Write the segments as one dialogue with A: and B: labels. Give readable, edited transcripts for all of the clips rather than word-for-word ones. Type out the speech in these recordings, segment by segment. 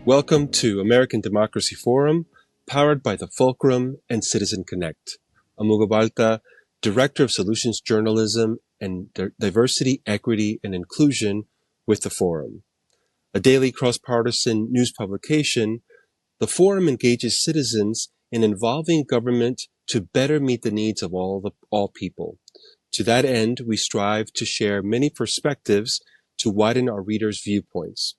A: Welcome to American Democracy Forum, powered by the Fulcrum and Citizen Connect. I'm Ugo Balta, Director of Solutions Journalism and Diversity, Equity, and Inclusion with the Forum. A daily cross-partisan news publication, the Forum engages citizens in involving government to better meet the needs of all people. To that end, we strive to share many perspectives to widen our readers' viewpoints.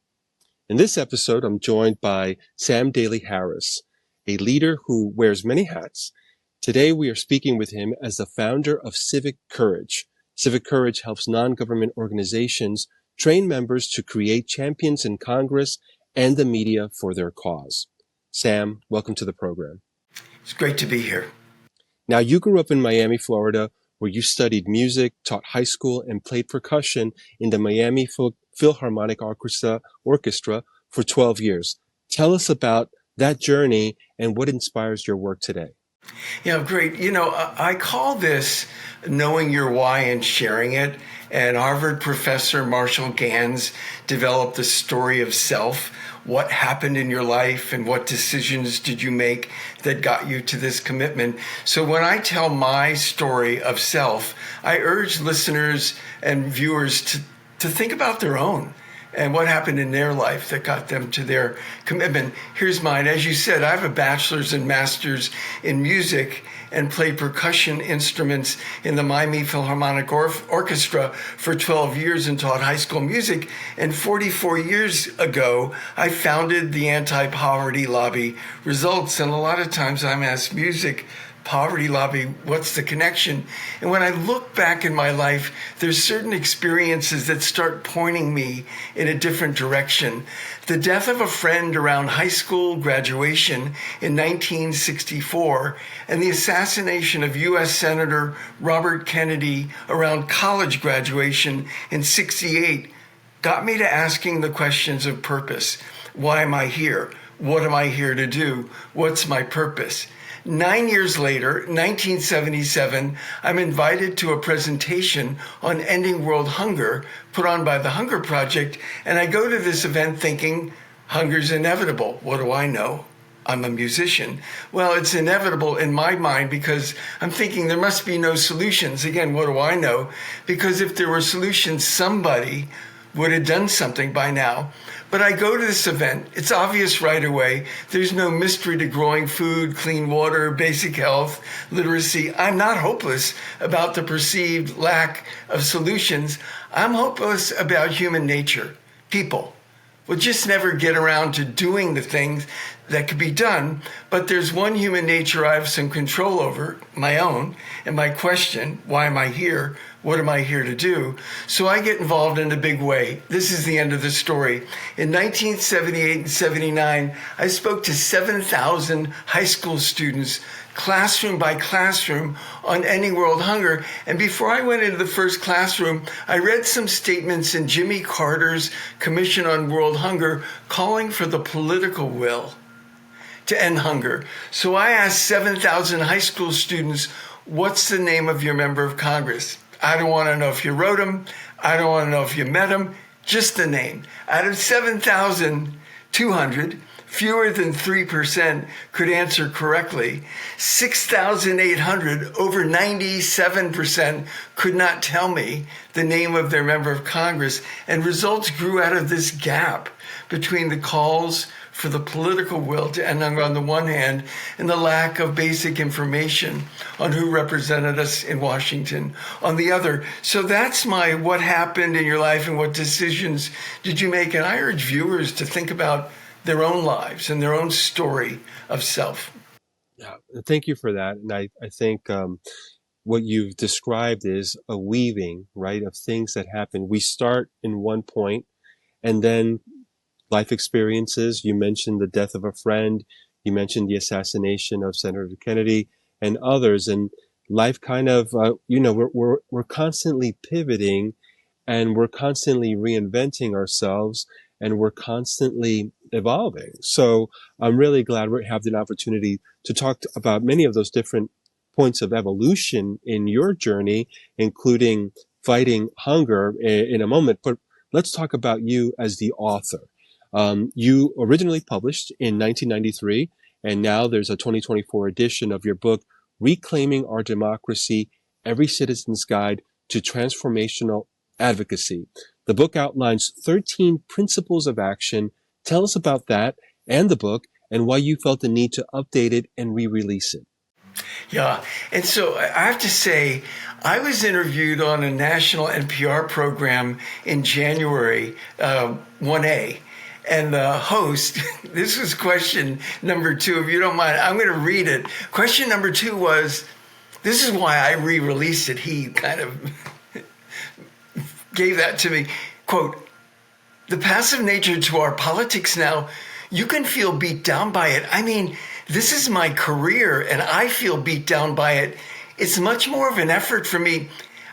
A: In this episode, I'm joined by Sam Daley-Harris, a leader who wears many hats. Today, we are speaking with him as the founder of Civic Courage. Civic Courage helps non-government organizations train members to create champions in Congress and the media for their cause. Sam, welcome to the program.
B: It's great to be here.
A: Now, you grew up in Miami, Florida, where you studied music, taught high school, and played percussion in the Miami Philharmonic Orchestra for 12 years. Tell us about that journey and what inspires your work today.
B: Yeah, great. I call this knowing your why and sharing it. And Harvard professor Marshall Gans developed the story of self. What happened in your life and what decisions did you make that got you to this commitment? So when I tell my story of self, I urge listeners and viewers to think about their own and what happened in their life that got them to their commitment. Here's mine. As you said, I have a bachelor's and master's in music and played percussion instruments in the Miami Philharmonic Orchestra for 12 years and taught high school music. And 44 years ago, I founded the Anti-Poverty Lobby Results. And a lot of times I'm asked, music, poverty lobby, what's the connection? And when I look back in my life, there's certain experiences that start pointing me in a different direction. The death of a friend around high school graduation in 1964 and the assassination of U.S. Senator Robert Kennedy around college graduation in 68 got me to asking the questions of purpose. Why am I here? What am I here to do? What's my purpose? 9 years later, 1977, I'm invited to a presentation on ending world hunger put on by the Hunger Project, and I go to this event thinking, hunger's inevitable. What do I know? I'm a musician. Well, it's inevitable in my mind because I'm thinking there must be no solutions. Again, what do I know? Because if there were solutions, somebody would have done something by now. But I go to this event. It's obvious right away. There's no mystery to growing food, clean water, basic health, literacy. I'm not hopeless about the perceived lack of solutions. I'm hopeless about human nature. People will just never get around to doing the things that could be done. But there's one human nature I have some control over, my own, and my question, why am I here? What am I here to do? So I get involved in a big way. This is the end of the story. In 1978 and 79, I spoke to 7,000 high school students, classroom by classroom, on ending world hunger. And before I went into the first classroom, I read some statements in Jimmy Carter's Commission on World Hunger calling for the political will to end hunger. So I asked 7,000 high school students, what's the name of your member of Congress? I don't want to know if you wrote him. I don't want to know if you met him. Just the name. Out of 7,200, fewer than 3% could answer correctly. 6,800, over 97%, could not tell me the name of their member of Congress. And results grew out of this gap between the calls for the political will to end hunger on the one hand and the lack of basic information on who represented us in Washington on the other. So that's my what happened in your life and what decisions did you make? And I urge viewers to think about their own lives and their own story of self.
A: Yeah, thank you for that. And I think what you've described is a weaving, right, of things that happen. We start in one point and then life experiences. You mentioned the death of a friend. You mentioned the assassination of Senator Kennedy and others. And life kind of, we're constantly pivoting and we're constantly reinventing ourselves and we're constantly evolving. So I'm really glad we have the opportunity to talk about many of those different points of evolution in your journey, including fighting hunger in a moment. But let's talk about you as the author. You originally published in 1993, and now there's a 2024 edition of your book, Reclaiming Our Democracy, Every Citizen's Guide to Transformational Advocacy. The book outlines 13 principles of action. Tell us about that and the book and why you felt the need to update it and re-release it.
B: Yeah. And so I have to say, I was interviewed on a national NPR program in January, 1A. And the host, this was question number 2. If you don't mind, I'm going to read it. Question number 2 was, this is why I re-released it. He kind of gave that to me. Quote, the passive nature to our politics now, you can feel beat down by it. I mean, this is my career and I feel beat down by it. It's much more of an effort for me.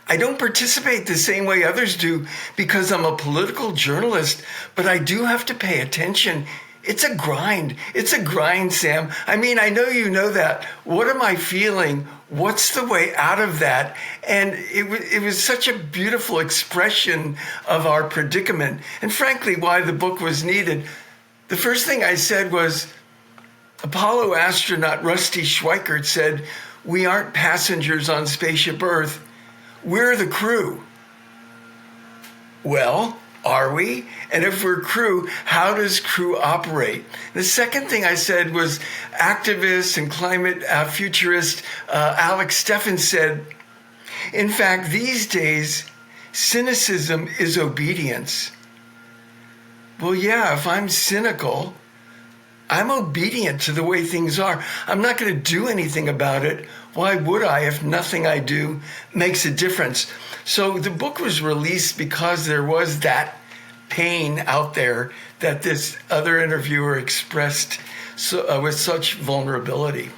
B: I don't participate the same way others do because I'm a political journalist, but I do have to pay attention. It's a grind. It's a grind, Sam. I mean, I know you know that. What am I feeling? What's the way out of that? And it was such a beautiful expression of our predicament and frankly, why the book was needed. The first thing I said was, Apollo astronaut Rusty Schweickart said, we aren't passengers on Spaceship Earth. We're the crew. Well, are we? And if we're crew, how does crew operate? The second thing I said was activist and climate futurist Alex Steffen said, in fact, these days, cynicism is obedience. Well, yeah, if I'm cynical, I'm obedient to the way things are. I'm not going to do anything about it. Why would I if nothing I do makes a difference? So the book was released because there was that pain out there that this other interviewer expressed with such vulnerability.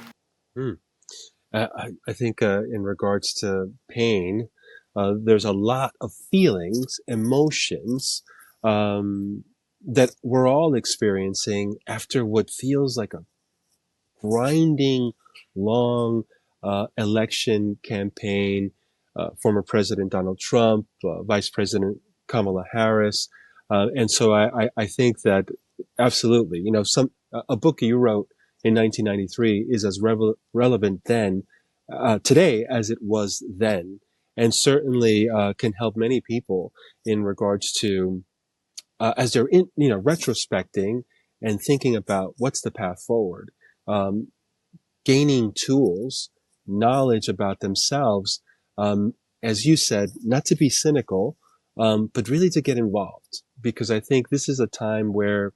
A: I think in regards to pain, there's a lot of feelings, emotions that we're all experiencing after what feels like a grinding, long election campaign. Former President Donald Trump, Vice President Kamala Harris. And so I think that absolutely, you know, a book you wrote in 1993 is as relevant today as it was then, and certainly can help many people in regards to as they're retrospecting and thinking about what's the path forward, gaining tools, knowledge about themselves, as you said, not to be cynical, but really to get involved, because I think this is a time where,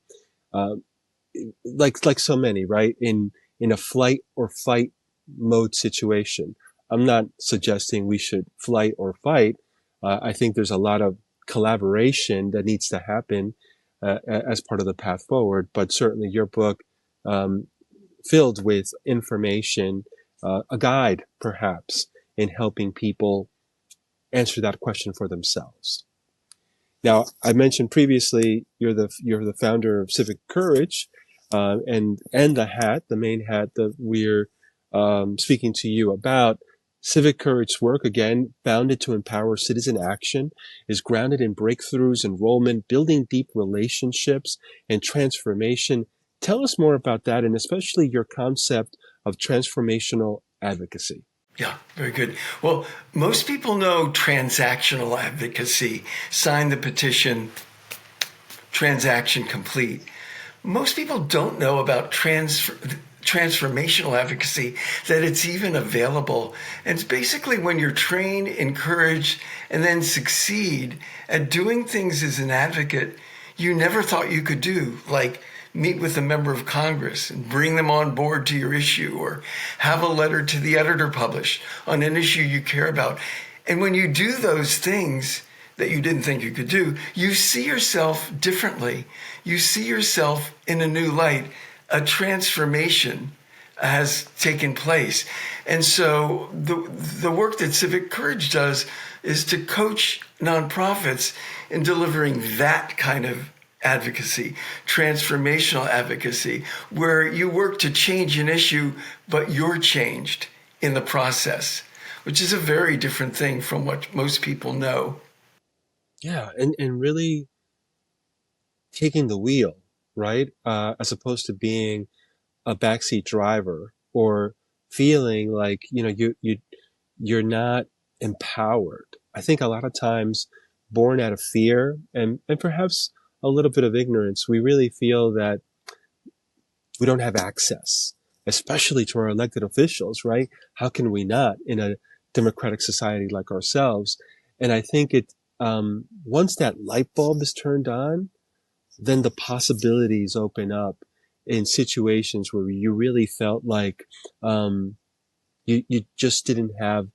A: like so many, right, in a flight or fight mode situation. I'm not suggesting we should flight or fight. I think there's a lot of collaboration that needs to happen as part of the path forward. But certainly your book, filled with information, a guide perhaps in helping people answer that question for themselves. Now, I mentioned previously you're the founder of Civic Courage, and the main hat that we're speaking to you about. Civic Courage's work, again, founded to empower citizen action, is grounded in breakthroughs, enrollment, building deep relationships, and transformation. Tell us more about that, and especially your concept of transformational advocacy.
B: Yeah, very good. Well, most people know transactional advocacy. Sign the petition, transaction complete. Most people don't know about transformational advocacy, that it's even available. And it's basically when you're trained, encouraged, and then succeed at doing things as an advocate you never thought you could do, like meet with a member of Congress and bring them on board to your issue, or have a letter to the editor published on an issue you care about. And when you do those things that you didn't think you could do, you see yourself differently. You see yourself in a new light. A transformation has taken place. And so the work that Civic Courage does is to coach nonprofits in delivering that kind of advocacy, transformational advocacy, where you work to change an issue, but you're changed in the process, which is a very different thing from what most people know.
A: Yeah, and really taking the wheel right? As opposed to being a backseat driver or feeling like, you're not empowered. I think a lot of times, born out of fear and perhaps a little bit of ignorance, we really feel that we don't have access, especially to our elected officials, right? How can we not in a democratic society like ourselves? And I think once that light bulb is turned on, then the possibilities open up in situations where you really felt like you just didn't have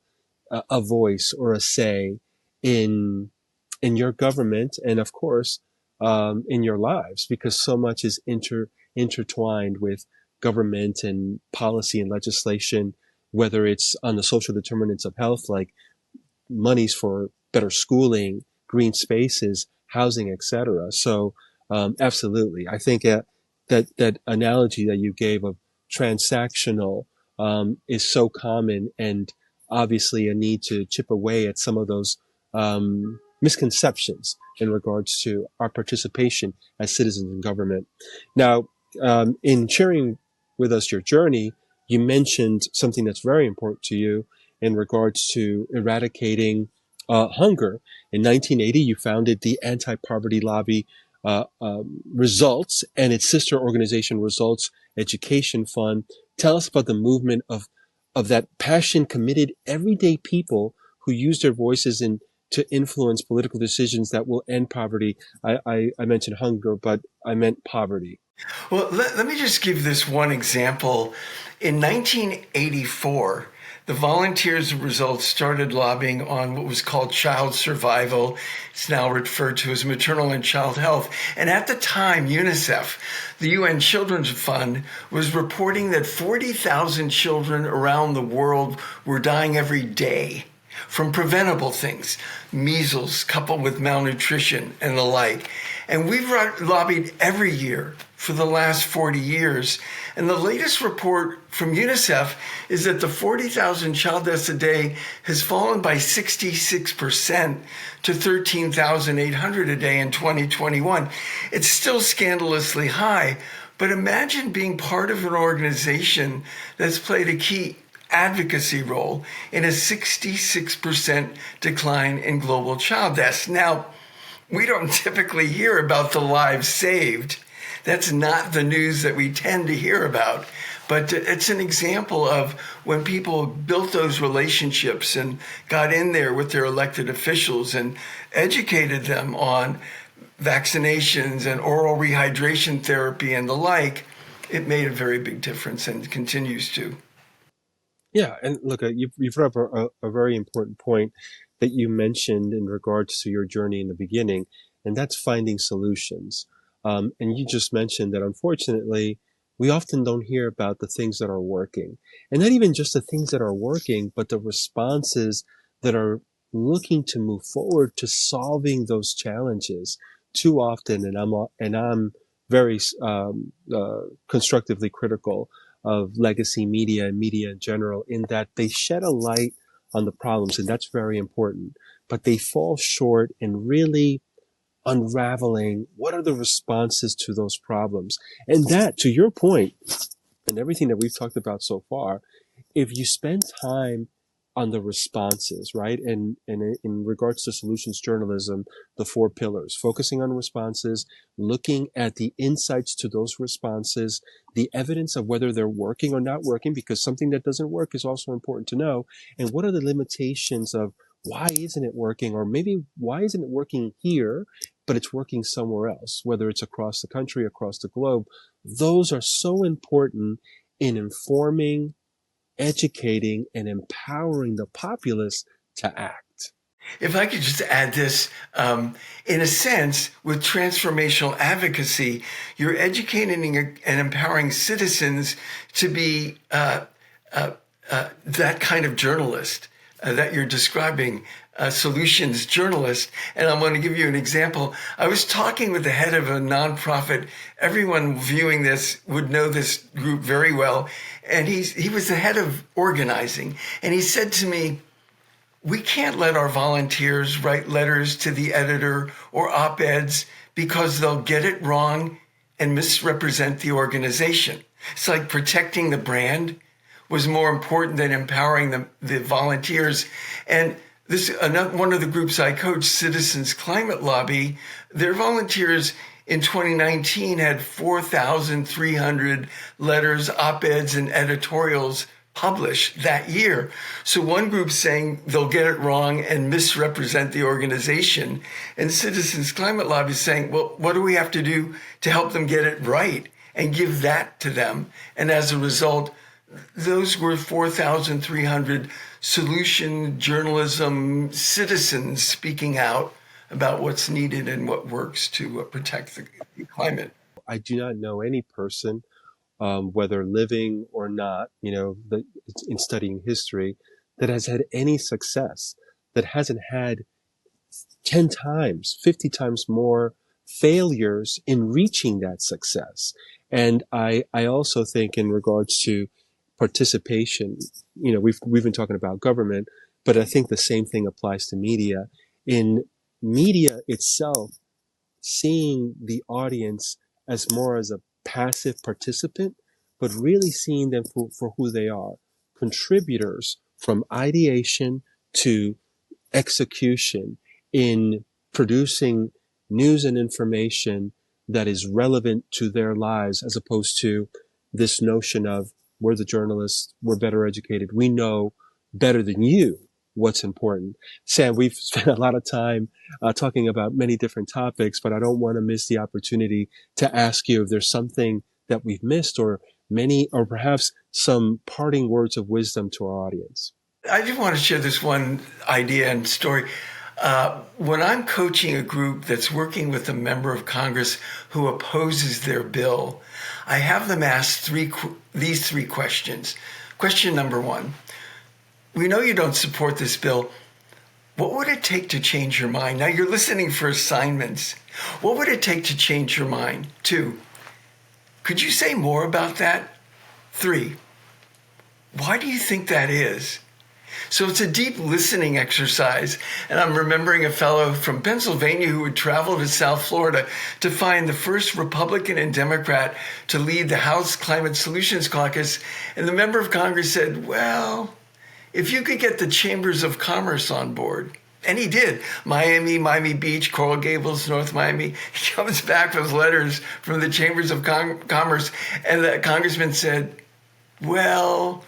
A: a voice or a say in your government, and of course in your lives, because so much is intertwined with government and policy and legislation, whether it's on the social determinants of health, like monies for better schooling, green spaces, housing, etc. So absolutely, I think that analogy that you gave of transactional is so common, and obviously a need to chip away at some of those misconceptions in regards to our participation as citizens in government. Now, in sharing with us your journey, you mentioned something that's very important to you in regards to eradicating hunger. In 1980, you founded the Anti-Poverty Lobby Results and its sister organization, Results Education Fund. Tell us about the movement of that passion, committed, everyday people who use their voices to influence political decisions that will end poverty. I mentioned hunger, but I meant poverty.
B: Well, let me just give this one example. In 1984, the Volunteers Results started lobbying on what was called child survival. It's now referred to as maternal and child health. And at the time, UNICEF, the UN Children's Fund, was reporting that 40,000 children around the world were dying every day from preventable things, measles coupled with malnutrition and the like. And we've lobbied every year for the last 40 years. And the latest report from UNICEF is that the 40,000 child deaths a day has fallen by 66% to 13,800 a day in 2021. It's still scandalously high, but imagine being part of an organization that's played a key advocacy role in a 66% decline in global child deaths. Now, we don't typically hear about the lives saved. That's not the news that we tend to hear about. But it's an example of when people built those relationships and got in there with their elected officials and educated them on vaccinations and oral rehydration therapy and the like, it made a very big difference and continues to.
A: Yeah, and look, you've brought up a very important point that you mentioned in regards to your journey in the beginning, and that's finding solutions. And you just mentioned that unfortunately, we often don't hear about the things that are working, and not even just the things that are working, but the responses that are looking to move forward to solving those challenges. Too often, and I'm very constructively critical of legacy media and media in general, in that they shed a light on the problems, and that's very important, but they fall short in really unraveling what are the responses to those problems. And that, to your point, and everything that we've talked about so far, if you spend time on the responses, right? And in regards to solutions journalism, the four pillars, focusing on responses, looking at the insights to those responses, the evidence of whether they're working or not working, because something that doesn't work is also important to know. And what are the limitations of why isn't it working? Or maybe why isn't it working here, but it's working somewhere else, whether it's across the country, across the globe. Those are so important in informing, educating, and empowering the populace to act.
B: If I could just add this, in a sense, with transformational advocacy, you're educating and empowering citizens to be that kind of journalist that you're describing, a solutions journalist. And I'm going to give you an example. I was talking with the head of a nonprofit. Everyone viewing this would know this group very well. And he was the head of organizing. And he said to me, we can't let our volunteers write letters to the editor or op-eds because they'll get it wrong and misrepresent the organization. It's like protecting the brand was more important than empowering the volunteers. And one of the groups I coach, Citizens Climate Lobby, their volunteers in 2019 had 4,300 letters, op-eds, and editorials published that year. So one group's saying they'll get it wrong and misrepresent the organization. And Citizens Climate Lobby is saying, well, what do we have to do to help them get it right and give that to them? And as a result, those were 4,300 solution journalism citizens speaking out about what's needed and what works to protect the climate.
A: I do not know any person, whether living or not, in studying history, that has had any success, that hasn't had 10 times, 50 times more failures in reaching that success. And I also think in regards to participation, we've been talking about government, but I think the same thing applies to media. In media itself, seeing the audience as more as a passive participant, but really seeing them for who they are, contributors from ideation to execution in producing news and information that is relevant to their lives, as opposed to this notion of we're the journalists, we're better educated, we know better than you what's important. Sam, we've spent a lot of time talking about many different topics, but I don't want to miss the opportunity to ask you if there's something that we've missed, or perhaps some parting words of wisdom to our audience.
B: I just want to share this one idea and story. When I'm coaching a group that's working with a member of Congress who opposes their bill, I have them ask these three questions. Question number one, we know you don't support this bill. What would it take to change your mind? Now you're listening for assignments. What would it take to change your mind? 2, could you say more about that? 3, why do you think that is? So it's a deep listening exercise. And I'm remembering a fellow from Pennsylvania who would travel to South Florida to find the first Republican and Democrat to lead the House Climate Solutions Caucus. And the member of Congress said, well, if you could get the chambers of commerce on board. And he did. Miami Beach, Coral Gables, North Miami. He comes back with letters from the chambers of commerce. And the congressman said, well,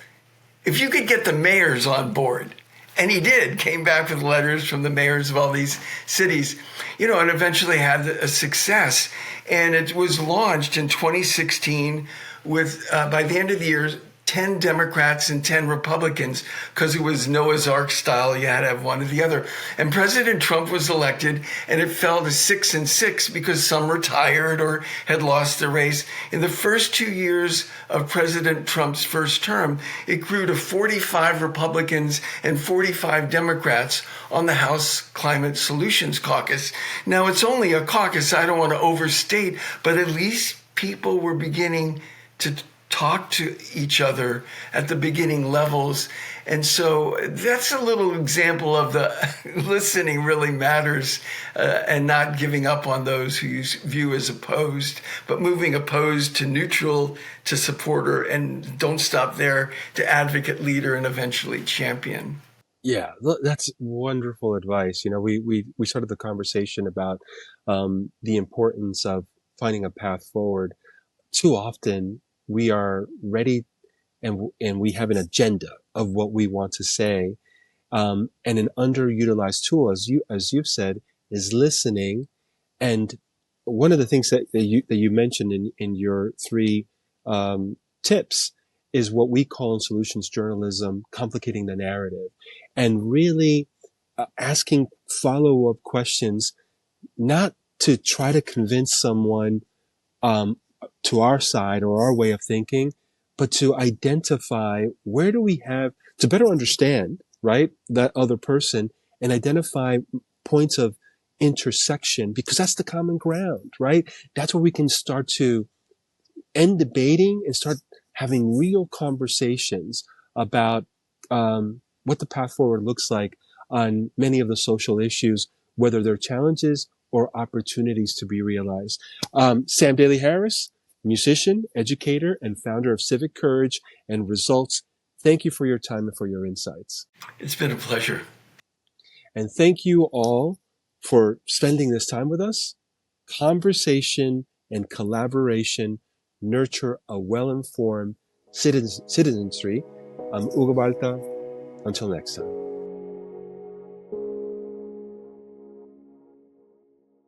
B: if you could get the mayors on board. And he did, came back with letters from the mayors of all these cities, and eventually had a success. And it was launched in 2016 with, by the end of the year, 10 Democrats and 10 Republicans, because it was Noah's Ark style. You had to have one or the other. And President Trump was elected, and it fell to 6-6 because some retired or had lost the race. In the first 2 years of President Trump's first term, it grew to 45 Republicans and 45 Democrats on the House Climate Solutions Caucus. Now, it's only a caucus. I don't want to overstate, but at least people were beginning to talk to each other at the beginning levels. And so that's a little example of the listening really matters, and not giving up on those who you view as opposed, but moving opposed to neutral, to supporter, and don't stop there, to advocate, leader, and eventually champion.
A: Yeah, that's wonderful advice. We started the conversation about the importance of finding a path forward. Too often, we are ready and we have an agenda of what we want to say. And an underutilized tool, as you've said, is listening. And one of the things that you mentioned in your 3 tips is what we call in solutions journalism, complicating the narrative, and really asking follow-up questions, not to try to convince someone to our side or our way of thinking, but to identify where do we have to better understand, right, that other person, and identify points of intersection, because that's the common ground, right? That's where we can start to end debating and start having real conversations about what the path forward looks like on many of the social issues, whether they're challenges or opportunities to be realized. Sam Daley-Harris, musician, educator, and founder of Civic Courage and Results. Thank you for your time and for your insights.
B: It's been a pleasure.
A: And thank you all for spending this time with us. Conversation and collaboration nurture a well-informed citizenry. I'm Ugo Balta. Until next time.